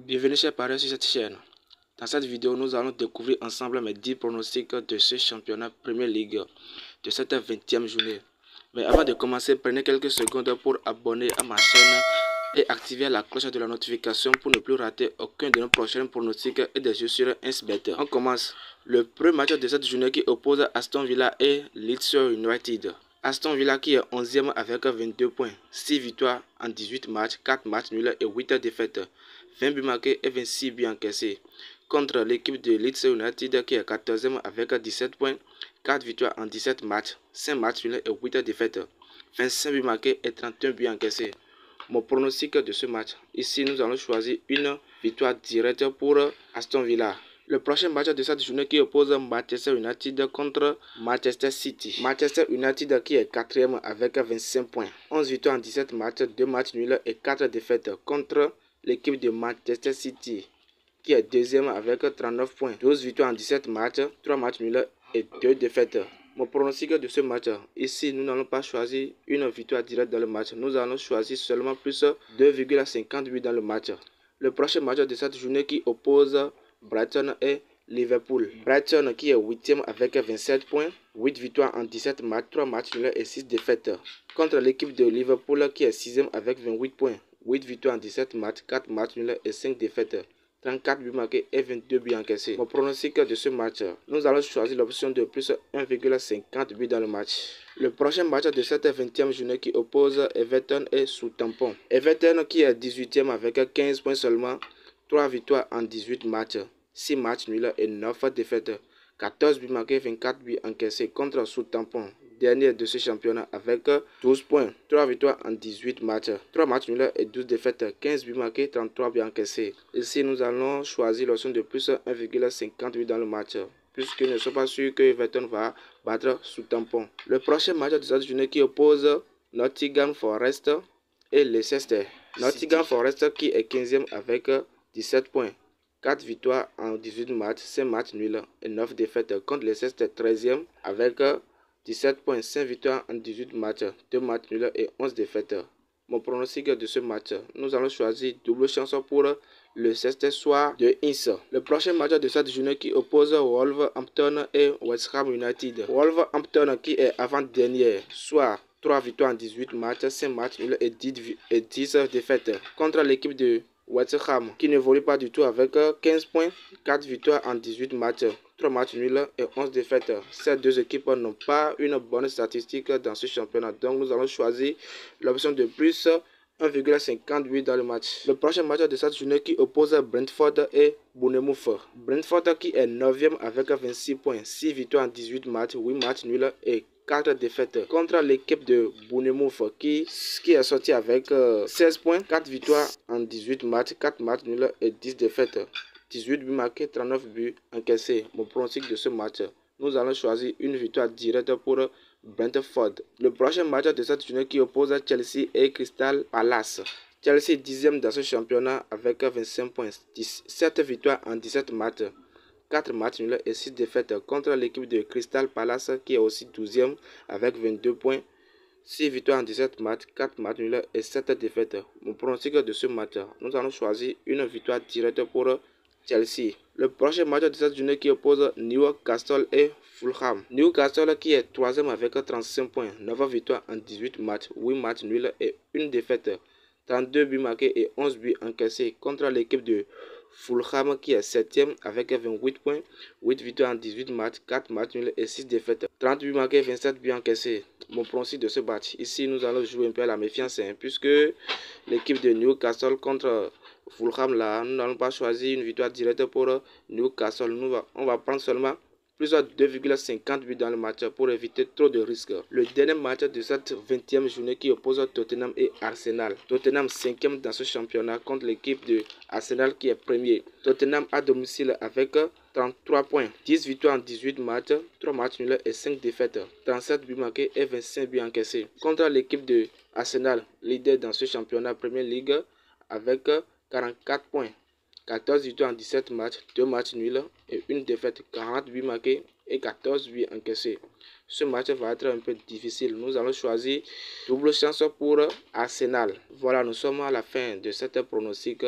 Bienvenue chers parieurs sur cette chaîne. Dans cette vidéo, nous allons découvrir ensemble mes 10 pronostics de ce championnat Premier League de cette 20e journée. Mais avant de commencer, prenez quelques secondes pour abonner à ma chaîne et activer la cloche de la notification pour ne plus rater aucun de nos prochains pronostics et des jeux sur InsBet. On commence. Le premier match de cette journée qui oppose Aston Villa et Leeds United. Aston Villa qui est 11e avec 22 points, 6 victoires en 18 matchs, 4 matchs nuls et 8 défaites, 20 buts marqués et 26 buts encaissés. Contre l'équipe de Leeds United qui est 14e avec 17 points, 4 victoires en 17 matchs, 5 matchs nuls et 8 défaites, 25 buts marqués et 31 buts encaissés. Mon pronostic de ce match. Ici, nous allons choisir une victoire directe pour Aston Villa. Le prochain match de cette journée qui oppose Manchester United contre Manchester City. Manchester United qui est 4e avec 25 points. 11 victoires en 17 matchs, 2 matchs nuls et 4 défaites contre l'équipe de Manchester City qui est 2e avec 39 points. 12 victoires en 17 matchs, 3 matchs nuls et 2 défaites. Mon pronostic de ce match, ici nous n'allons pas choisir une victoire directe dans le match. Nous allons choisir seulement plus 2,58 dans le match. Le prochain match de cette journée qui oppose Brighton et Liverpool. Brighton qui est 8e avec 27 points, 8 victoires en 17 matchs, 3 matchs nuls et 6 défaites. Contre l'équipe de Liverpool qui est 6e avec 28 points, 8 victoires en 17 matchs, 4 matchs nuls et 5 défaites. 34 buts marqués et 22 buts encaissés. Mon pronostic de ce match, nous allons choisir l'option de plus 1,50 buts dans le match. Le prochain match de cette 20e journée qui oppose Everton et Southampton. Everton qui est 18e avec 15 points seulement, 3 victoires en 18 matchs, 6 matchs nuls et 9 défaites. 14 buts marqués, 24 buts encaissés contre Southampton, dernier de ce championnat avec 12 points, 3 victoires en 18 matchs, 3 matchs nuls et 12 défaites, 15 buts marqués, 33 buts encaissés. Ici, nous allons choisir l'option de plus 1,58 dans le match, puisque nous ne sommes pas sûrs que Everton va battre Southampton. Le prochain match de cette journée qui oppose Nottingham Forest et Leicester. Nottingham Forest qui est 15e avec 17 points. 4 victoires en 18 matchs, 5 matchs nuls et 9 défaites contre Leicester 13e avec 17 points, 5 victoires en 18 matchs, 2 matchs nuls et 11 défaites. Mon pronostic de ce match, nous allons choisir double chance pour le Leicester soir de Inns. Le prochain match de cette journée qui oppose Wolverhampton et West Ham United. Wolverhampton qui est avant-dernier, soit 3 victoires en 18 matchs, 5 matchs nuls et 10 défaites contre l'équipe de West Ham qui n'évolue pas du tout avec 15 points, 4 victoires en 18 matchs, 3 matchs nuls et 11 défaites. Ces deux équipes n'ont pas une bonne statistique dans ce championnat. Donc nous allons choisir l'option de plus 1,58 dans le match. Le prochain match de cette journée qui oppose Brentford et Bournemouth. Brentford qui est 9e avec 26 points, 6 victoires en 18 matchs, 8 matchs nuls et 4 défaites contre l'équipe de Bournemouth qui est sorti avec 16 points, 4 victoires en 18 matchs, 4 matchs nuls et 10 défaites. 18 buts marqués, 39 buts encaissés. Mon pronostic de ce match, nous allons choisir une victoire directe pour Brentford. Le prochain match de cette journée qui oppose Chelsea et Crystal Palace. Chelsea 10e dans ce championnat avec 25 points, 7 victoires en 17 matchs, 4 matchs nuls et 6 défaites contre l'équipe de Crystal Palace qui est aussi 12e avec 22 points, 6 victoires en 17 matchs, 4 matchs nuls et 7 défaites. Mon pronostic de ce match, nous allons choisir une victoire directe pour Chelsea. Le prochain match de cette journée qui oppose Newcastle et Fulham. Newcastle qui est 3e avec 35 points, 9 victoires en 18 matchs, 8 matchs nuls et 1 défaite. 32 buts marqués et 11 buts encaissés contre l'équipe de Fulham qui est 7e avec 28 points, 8 victoires en 18 matchs, 4 matchs nuls et 6 défaites. 30 buts marqués, 27 buts encaissés. Mon pronostic de ce match. Ici, nous allons jouer un peu à la méfiance puisque l'équipe de Newcastle contre Fulham là, nous n'allons pas choisir une victoire directe pour Newcastle. On va prendre seulement plus de 2,50 buts dans le match pour éviter trop de risques. Le dernier match de cette 20e journée qui oppose Tottenham et Arsenal. Tottenham 5e dans ce championnat contre l'équipe de Arsenal qui est premier. Tottenham à domicile avec 33 points, 10 victoires en 18 matchs, 3 matchs nuls et 5 défaites, 37 buts marqués et 25 buts encaissés. Contre l'équipe de Arsenal, leader dans ce championnat Premier League avec 44 points. 14 victoires en 17 matchs, 2 matchs nuls et 1 défaite, 40 buts marqués et 14 buts encaissés. Ce match va être un peu difficile. Nous allons choisir double chance pour Arsenal. Voilà, nous sommes à la fin de cette pronostic.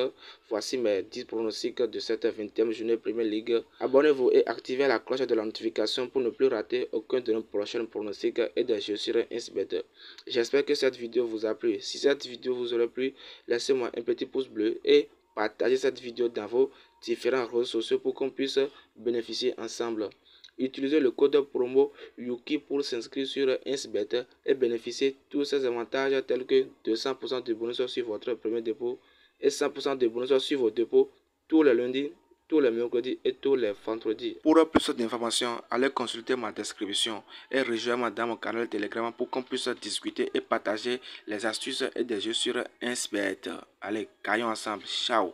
Voici mes 10 pronostics de cette 20e journée Premier League. Abonnez-vous et activez la cloche de la notification pour ne plus rater aucun de nos prochains pronostics et des jeux sur 1xBet. J'espère que cette vidéo vous a plu. Si cette vidéo vous aura plu, laissez-moi un petit pouce bleu et partagez cette vidéo dans vos différents réseaux sociaux pour qu'on puisse bénéficier ensemble. Utilisez le code promo Yuki pour s'inscrire sur 1xBet et bénéficier de tous ces avantages tels que 200% de bonus sur votre premier dépôt et 100% de bonus sur vos dépôts tous les lundis, tous les mercredis et tous les vendredis. Pour plus d'informations, allez consulter ma description et rejoignez-moi dans mon canal Telegram pour qu'on puisse discuter et partager les astuces et des jeux sur 1xBet. Allez, gagnons ensemble. Ciao.